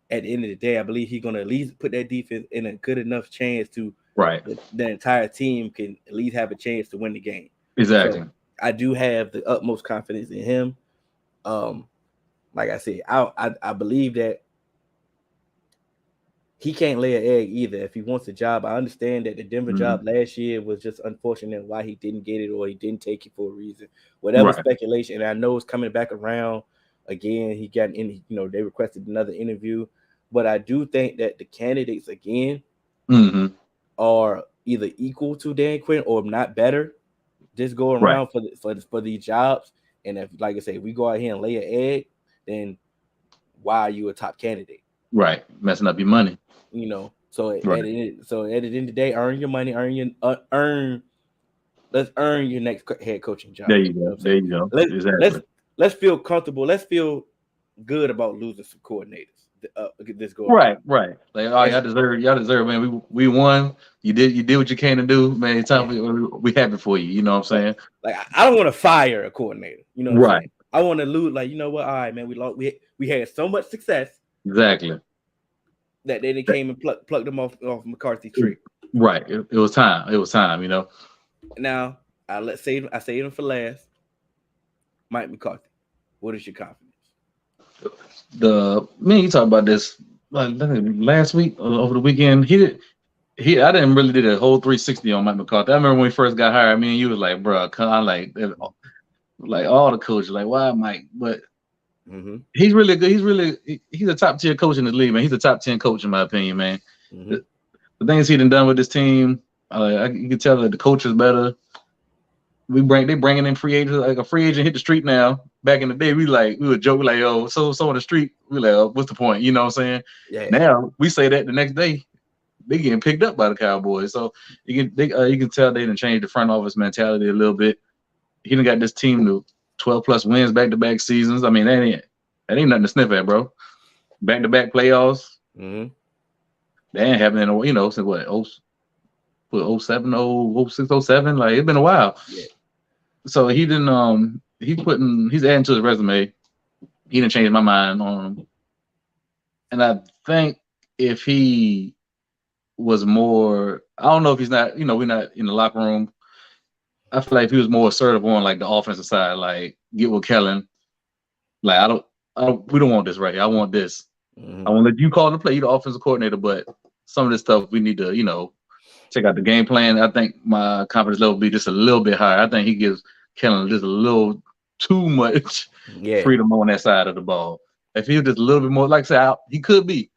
at the end of the day, I believe he's gonna at least put that defense in a good enough chance to the entire team can at least have a chance to win the game.
Exactly. So
I do have the utmost confidence in him. Like I said, I believe that he can't lay an egg either if he wants a job. I understand that the Denver job last year was just unfortunate why he didn't get it or he didn't take it for a reason. Whatever speculation, and I know it's coming back around again. He got in, they requested another interview, but I do think that the candidates again are either equal to Dan Quinn or not better. Just go around for these jobs, and if, like I say, if we go out here and lay an egg, then why are you a top candidate?
Right, messing up your money.
So at the end of the day, earn your money, let's earn your next head coaching job.
There you go.
Let's feel comfortable. Let's feel good about losing some coordinators. This go
right. Like, y'all deserve, man. We won. You did what you came to do, man. We happy for you. You know what I'm saying?
Like I don't want to fire a coordinator. You know what I'm saying? I want to lose. Like, you know what? All right, man. We lost. We had so much success.
Exactly.
That they came and plucked them off McCarthy's tree.
Right. It was time.
Now I saved him for last. Mike McCarthy. What is your confidence?
You talked about this last week or over the weekend. I didn't really do a whole 360 on Mike McCarthy. I remember when he first got hired. You was like, bro, like all the coaches, like, why Mike? But he's really good. He's a top tier coach in the league, man. He's a top 10 coach in my opinion, man. The things he done with this team, You can tell that the coach is better. They bringing in free agents, like a free agent hit the street now. Back in the day, we would joke like, "Yo, so on the street." We like, oh, "What's the point?" You know what I'm saying?
Yeah.
Now we say that the next day, they getting picked up by the Cowboys. So you can tell they done changed the front office mentality a little bit. He done got this team to 12 plus wins back to back seasons. I mean, that ain't nothing to sniff at, bro. Back to back playoffs.
Mm-hmm.
They ain't happening, since what 07, 06, 07. Like it's been a while.
Yeah.
So he's adding to his resume. He didn't change my mind on him. And I think if he was more, I don't know if he's not, we're not in the locker room. I feel like if he was more assertive on like the offensive side, like get with Kellen. Like we don't want this right here. I want this.
Mm-hmm.
I want to let you call the play, you're the offensive coordinator, but some of this stuff we need to, check out the game plan. I think my confidence level will be just a little bit higher. I think he gives Kellen just a little too much freedom on that side of the ball. If he was just a little bit more, like I said, he could be.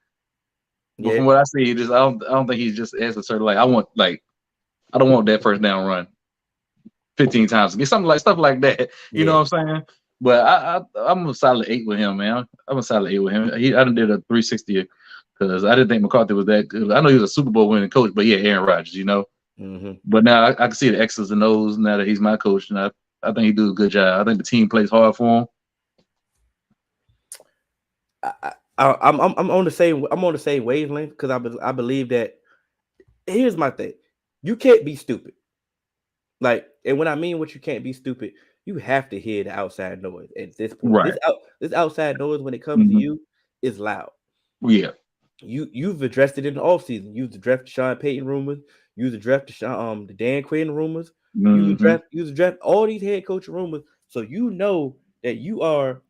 But from what I see, I don't think he's just as assertive. Like I don't want that first down run 15 times. Get something like stuff like that. You know what I'm saying? But I'm a solid 8 with him, man. I'm a solid 8 with him. I done did a 360 because I didn't think McCarthy was that good. I know he was a Super Bowl winning coach, but Aaron Rodgers,
Mm-hmm.
But now I can see the X's and O's now that he's my coach, and I think he does a good job. I think the team plays hard for
him. I'm on the same wavelength because I believe that. Here's my thing: you can't be stupid. Like, and when I mean what you can't be stupid, you have to hear the outside noise at this point.
Right.
This outside noise when it comes to you is loud.
Yeah.
You've addressed it in the offseason. You've addressed the Sean Payton rumors. You've addressed the Dan Quinn rumors. You've addressed all these head coach rumors. So you know that you are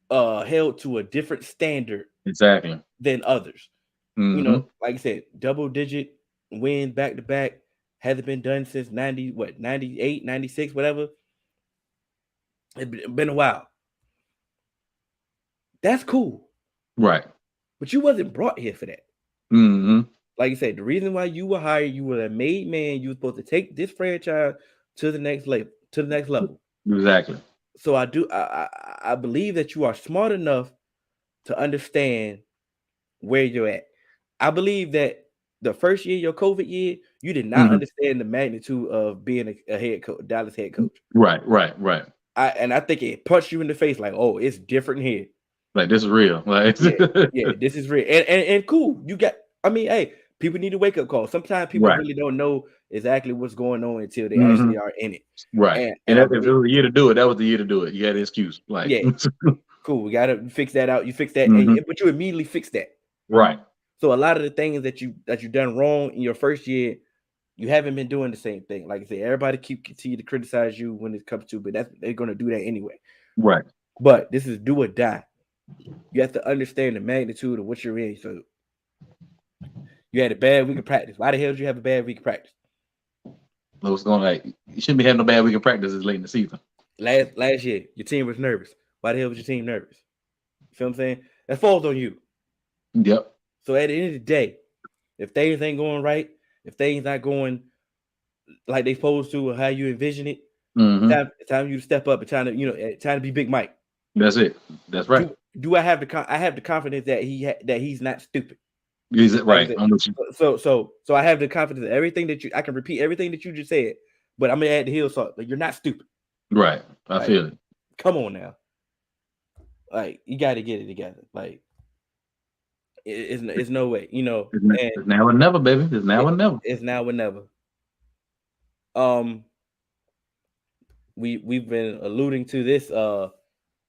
held to a different standard than others. Like I said, double digit wins back to back hasn't been done since 98, 96, whatever. It's been a while. That's cool.
Right.
But you wasn't brought here for that.
Mm-hmm.
Like I said, the reason why you were hired, you were a made man. You were supposed to take this franchise to the next level.
Exactly.
So I believe that you are smart enough to understand where you're at. I believe that the first year, your COVID year, you did not understand the magnitude of being a head coach, Dallas head coach.
Right.
I think it punched you in the face like, oh, it's different here.
Like this is real. Like
this is real. And cool. Hey, people need a wake up call. Sometimes people really don't know exactly what's going on until they actually are in it.
Right. And if it was the year to do it, that was the year to do it. You had an excuse. Like
cool. We gotta fix that out. You fix that, but you immediately fix that.
Right.
So a lot of the things that you've done wrong in your first year, you haven't been doing the same thing. Like I said, everybody continue to criticize you when it comes to, but they're gonna do that anyway.
Right.
But this is do or die. You have to understand the magnitude of what you're in. So you had a bad week of practice. Why the hell did you have a bad week of practice?
What's going like? You shouldn't be having no bad week of practice this late in the season.
Last year, your team was nervous. Why the hell was your team nervous? You feel what I'm saying? That falls on you.
Yep.
So at the end of the day, if things ain't going right, if things not going like they supposed to, or how you envision it, it's time you to step up and trying to be Big Mike.
That's it. That's right.
Do I have the confidence that he's not stupid?
Is it right?
So I have the confidence that everything that I can repeat everything that you just said, but I'm gonna add the heel salt. Like you're not stupid.
Right. I feel it.
Come on now. Like you got to get it together. Like it's no way.
It's now or never, baby. It's now or never.
It's now or never. We've been alluding to this.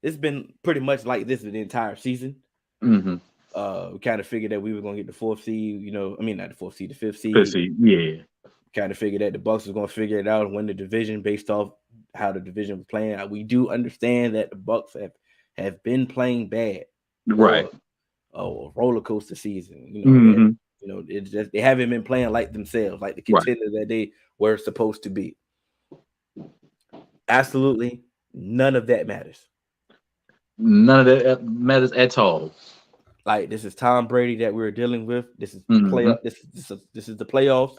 It's been pretty much like this the entire season. We kind of figured that we were gonna get the 4th seed. Not the 4th seed, the 5th seed.
5th seed, yeah.
Kind of figured that the Bucs was gonna figure it out and win the division based off how the division was playing. We do understand that the Bucs have been playing bad,
right?
A roller coaster season. It's just they haven't been playing like themselves, like the contender that they were supposed to be. Absolutely, none of that matters.
None of that matters at all.
like this is Tom Brady that we're dealing with. This is
Mm-hmm.
playoff. This is the playoffs.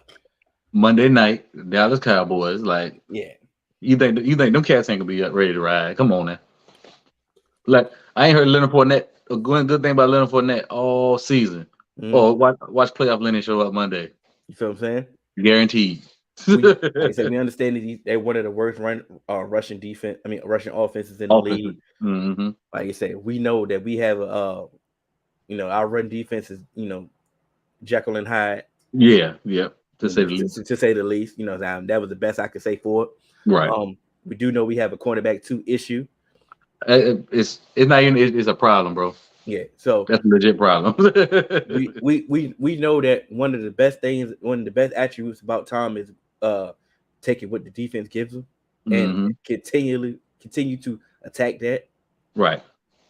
Monday night, Dallas Cowboys. Like,
Yeah.
you think them cats ain't gonna be ready to ride? Come on now. Like, I ain't heard Leonard Fournette a good thing about Leonard Fournette all season. Oh, watch playoff Lenny show up Monday.
You feel what I'm saying?
Guaranteed.
Like I said, we understand that they're one of the worst Russian defense. I mean, Russian offenses in the league.
Mm-hmm.
Like I said, we know that we have our run defense is Jekyll and Hyde.
Yeah. To say the least.
To say the least, that was the best I could say for it.
Right.
We do know we have a cornerback 2 issue.
It's not even it's a problem, bro.
Yeah, so
that's a legit problem.
we know that one of the best attributes about Tom is taking what the defense gives him and continue to attack that.
Right.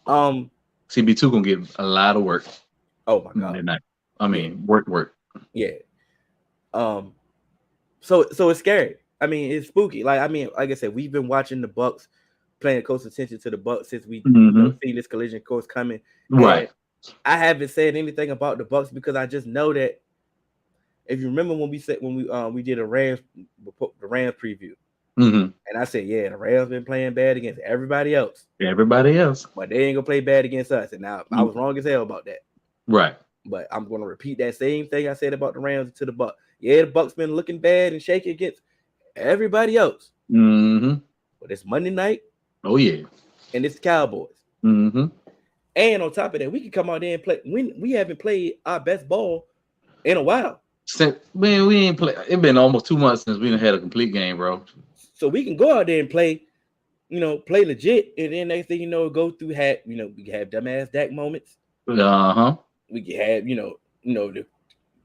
CB2 gonna get a lot of work.
Oh my god.
Night. I mean, work.
Yeah. So it's scary. I mean, it's spooky. Like I said, we've been watching the Bucs, paying close attention to the Bucs since we seen this collision course coming.
Right.
And I haven't said anything about the Bucs because I just know that if you remember when we did the Rams preview, and I said, yeah, the Rams been playing bad against everybody else.
But
they ain't gonna play bad against us. And now I was wrong as hell about that.
Right.
But I'm gonna repeat that same thing I said about the Rams to the Bucs. Yeah, the Bucs been looking bad and shaky against everybody else. But it's Monday night.
Oh yeah.
And it's the Cowboys. And on top of that, we can come out there and play. We haven't played our best ball in a while.
Man, we ain't play. It's been almost 2 months since we done had a complete game, bro.
So we can go out there and play, play legit, and then next thing you know, go through we can have dumbass Dak moments. We can have the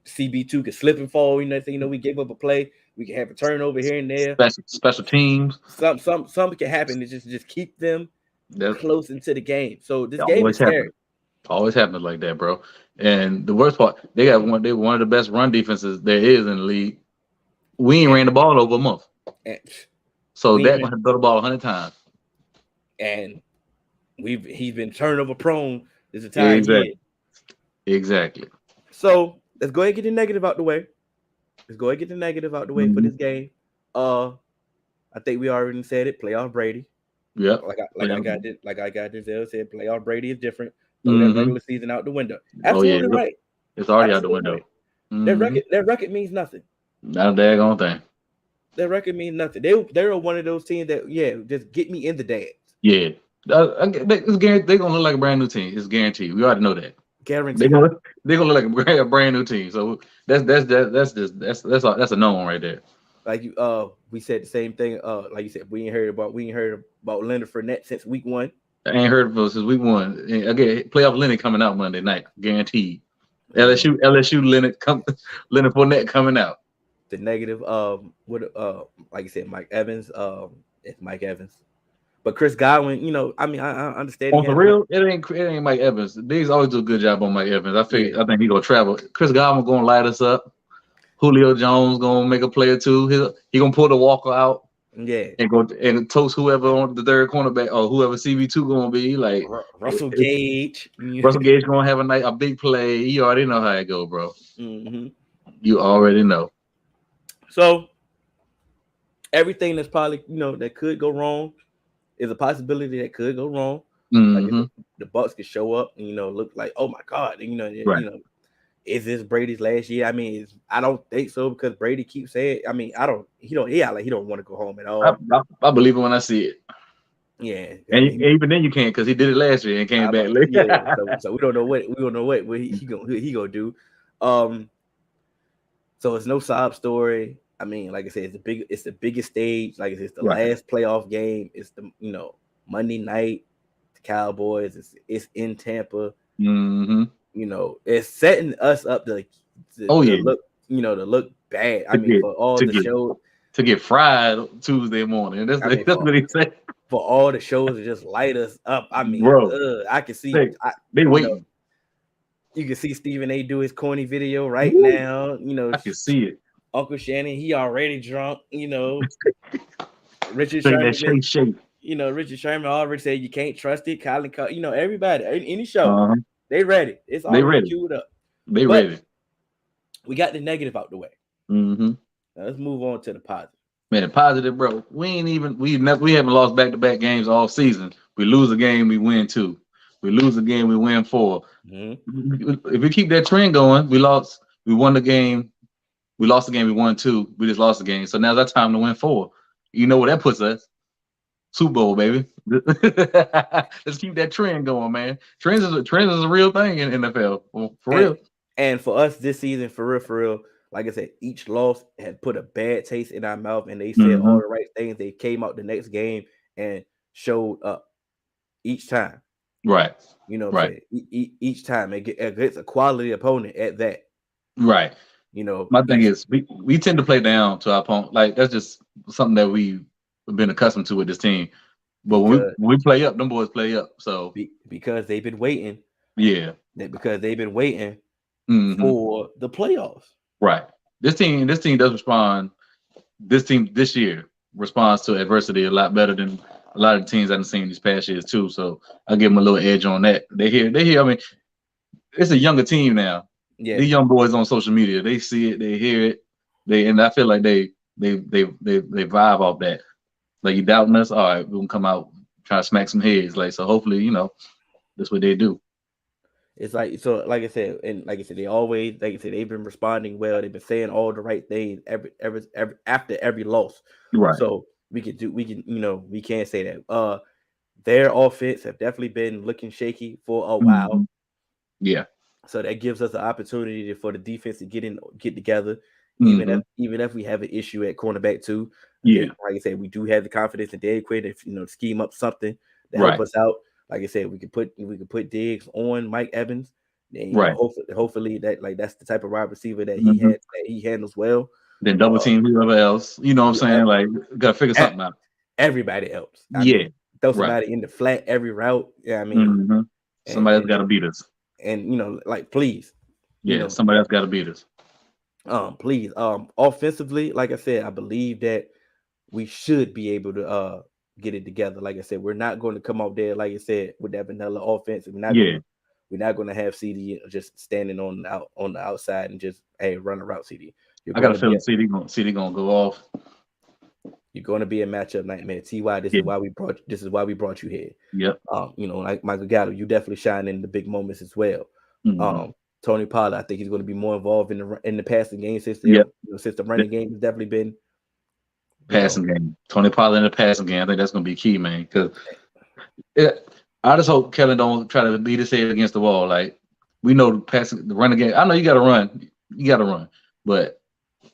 CB2 can slip and fall. Next thing you know, we gave up a play. We can have a turnover here and there.
Special teams.
Something can happen to just keep them close into the game. So this game is scary.
Always happens like that, bro. And the worst part, they're one of the best run defenses there is in the league. We ain't ran the ball over a month. So Dak gonna throw the ball 100 times.
And he's been turnover prone this entire year.
Exactly.
So let's go ahead and get the negative out the way. For this game. I think we already said it. Playoff Brady.
Yeah.
Like I got Denzel said, playoff Brady is different. Throw that regular season out the window. Absolutely right.
It's already out the window.
That record means nothing.
Not a daggone thing.
That record means nothing. They're one of those teams that just get me in the dance.
Yeah. It's guaranteed they're gonna look like a brand new team. It's guaranteed. We already know that.
Guaranteed.
They're gonna look like a brand new team. So that's a known right there.
Like we said the same thing. Like you said, we ain't heard about Leonard Fournette since week 1.
I ain't heard of it since week 1. Again, playoff Leonard coming out Monday night, guaranteed. LSU Leonard Fournette coming out.
The negative, like you said, Mike Evans. It's Mike Evans, but Chris Godwin. I understand.
For real, it ain't Mike Evans. These always do a good job on Mike Evans. I think he gonna travel. Chris Godwin gonna light us up. Julio Jones gonna make a play or two. He gonna pull the Walker out.
Yeah,
and go and toast whoever on the third cornerback or whoever CB2 gonna be like
Russell Gage.
Russell Gage gonna have a big play. You already know how it go, bro. You already know.
So everything that's probably that could go wrong is a possibility that could go wrong. Like the Bucs could show up and look like, oh my god, and, is this Brady's last year? I mean, I don't think so because Brady keeps saying. I mean, he don't want to go home at all.
I believe it when I see it.
Yeah,
and even then you can't because he did it last year and came back late.
Yeah, so we don't know what he gonna do. So it's no sob story. I mean, like I said, it's the biggest stage. Like I said, it's the last playoff game. It's the Monday night, the Cowboys. It's in Tampa. It's setting us up to look, to look bad. I mean, for all the shows
to get fried Tuesday morning. That's what he said.
For all the shows to just light us up. I mean, I can see
they waiting.
You can see Stephen A. do his corny video right now.
I can see it.
Uncle Shannon, he already drunk. Richard
Sherman.
Richard Sherman already said you can't trust it. Colin, everybody, any show. They ready. It's
They
already
ready.
queued up.
They
But
ready.
we got the negative out the way.
Mm-hmm.
Now let's move on to the positive.
Man, positive, bro. We haven't lost back-to-back games all season. We lose a game, we win 2. We lose a game, we win 4.
Mm-hmm.
If we keep that trend going, we won the game, we lost the game, we won 2. We just lost the game. So now's our time to win 4. You know where that puts us? Super Bowl, baby. Let's keep that trend going, man. Trends is a real thing in NFL. For real.
And for us this season, for real, like I said, each loss had put a bad taste in our mouth, and they said all the right things. They came out the next game and showed up each time.
Right.
You know what I'm saying? Each time it's a quality opponent at that.
Right.
You know,
my thing is we tend to play down to our opponent. Like that's just something that we've been accustomed to with this team. But when we play up, them boys play up. So
because they've been waiting.
Yeah.
Because they've been waiting for the playoffs.
Right. This team does respond. This team this year responds to adversity a lot better than a lot of teams I've seen these past years too. So I'll give them a little edge on that. They hear. I mean, it's a younger team now. Yeah. These young boys on social media, they see it, they hear it, and I feel like they vibe off that. Like, you doubting us? All right, we're gonna come out, try to smack some heads. Like, so hopefully, that's what they do.
It's like, so like I said, they always, like I said, they've been responding well. They've been saying all the right things every after every loss.
Right.
So we can't say that. Their offense have definitely been looking shaky for a while.
Yeah.
So that gives us an opportunity for the defense to get together, even if we have an issue at cornerback too.
Yeah.
Like I said, we do have the confidence in Dave Quinn if scheme up something to help us out. Like I said, we could put Diggs on Mike Evans. And, hopefully that's the type of wide receiver that he handles well.
Then double team whoever else. You know what I'm saying? Like, gotta figure something out.
Everybody else. I mean, throw somebody in the flat every route. Yeah, I mean,
somebody else gotta beat us.
And please.
Yeah, somebody else gotta beat us.
Please. Offensively, like I said, I believe that we should be able to get it together. Like I said, we're not going to come out there, like I said, with that vanilla offense. We're not going to have CD just standing on the outside and just run a route. CD.
I got a feeling CD gonna go off.
You're going to be a matchup nightmare. Ty, this is why we brought you here.
Yep.
Like Michael Gallup, you definitely shine in the big moments as well. Tony Pollard, I think he's going to be more involved in the passing game since since the running game has definitely been
passing game. Tony Pollard in the passing game, I think that's going to be key, man. Because I just hope Kellen don't try to beat his head against the wall. Like, we know the running game. I know you got to run, but you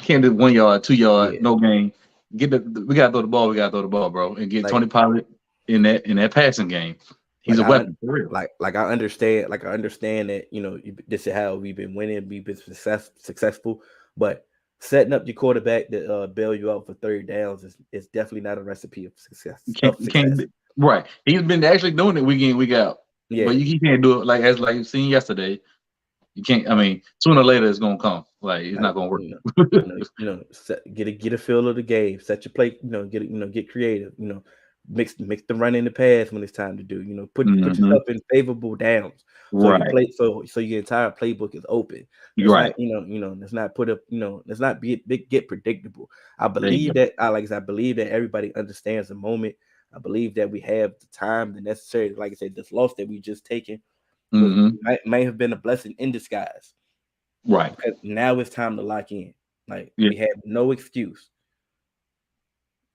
can't do 1 yard, 2 yard, no game. We got to throw the ball, bro, and get Tony Pollard in that passing game. He's a weapon for real.
I understand that this is how we've been winning, we've been successful, but setting up your quarterback to bail you out for third downs is definitely not a recipe of success.
Right. He's been actually doing it week in, week out. Yeah. But you can't do it like you seen yesterday. You can't. I mean, sooner or later it's gonna come. Like, it's not gonna work.
Get a feel of the game. Set your play. Get creative. Mix the run in the pass when it's time to do. Put yourself in favorable downs. So you play. So your entire playbook is open.
Right.
Let's not put up. Let's not get predictable. I believe that. I believe that everybody understands the moment. I believe that we have the time, the necessary. Like I said, this loss that we just taken might have been a blessing in disguise.
Right.
Because now it's time to lock in. We have no excuse.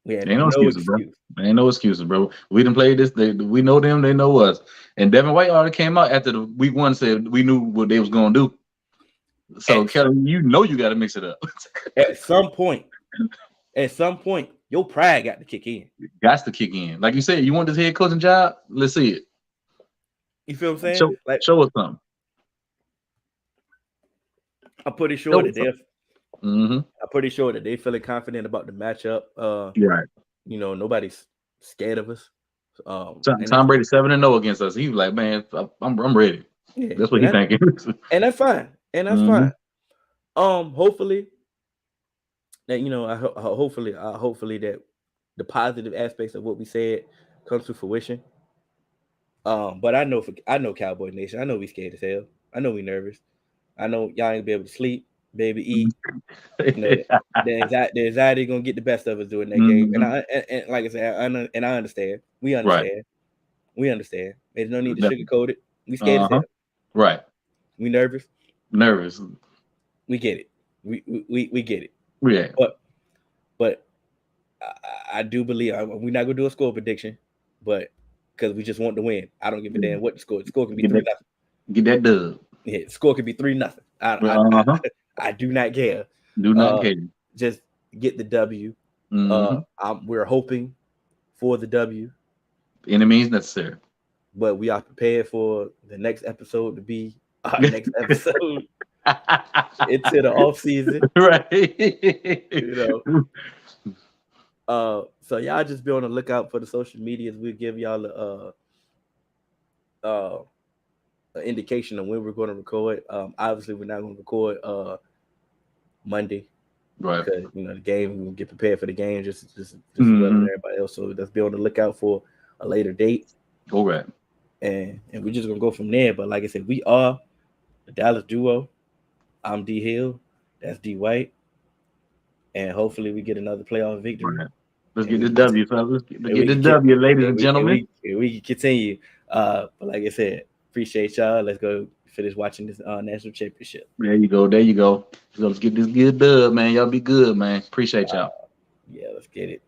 Ain't no excuses, bro. Ain't no excuses, bro. We didn't play this. We know them. They know us. And Devin White already came out after the week 1 said we knew what they was gonna do. So Kelly, you got to mix it up.
At some point, your pride got to kick in.
Got to kick in. Like you said, you want this head coaching job? Let's see it.
You feel what I'm saying?
Show us something.
I'm pretty sure that I'm pretty sure that they feeling confident about the matchup.
Right.
Nobody's scared of us.
Tom Brady 7-0 against us. He was like, man, I'm ready. Yeah, that's what he thinking.
And that's fine. Fine. Hopefully that hopefully that the positive aspects of what we said comes to fruition. But I know Cowboy Nation. I know we scared as hell. I know we nervous. I know y'all ain't gonna be able to sleep, baby, eat. You know, the anxiety gonna get the best of us during that game. And and like I said, I understand. We understand.
Right.
We understand. There's no need to sugarcoat it. We scared as hell.
Right.
We nervous.
Nervous.
We get it. We get it.
Yeah.
But I do believe we're not gonna do a score prediction, but because we just want to win. I don't give a damn what the score. The score can be 3-0.
Get that dub.
Yeah, the score can be 3-0. I do not care.
Do not care.
Just get the W. We're hoping for the W.
Any means necessary.
But we are prepared for the next episode to be our next episode into the off season.
Right.
You know. So y'all just be on the lookout for the social medias. We'll give y'all an indication of when we're going to record. Obviously, we're not going to record Monday,
right?
Because the game, we'll get prepared for the game just as well as everybody else. So let's be on the lookout for a later date.
All right.
And we're just gonna go from there. But like I said, we are the Dallas Duo. I'm D Hill. That's D White. And hopefully we get another playoff victory.
Right. Let's get the W, fellas. Let's get the W, ladies and gentlemen.
We can continue. But like I said, appreciate y'all. Let's go finish watching this national championship.
There you go. Let's get this good dub, man. Y'all be good, man. Appreciate y'all.
Yeah, let's get it.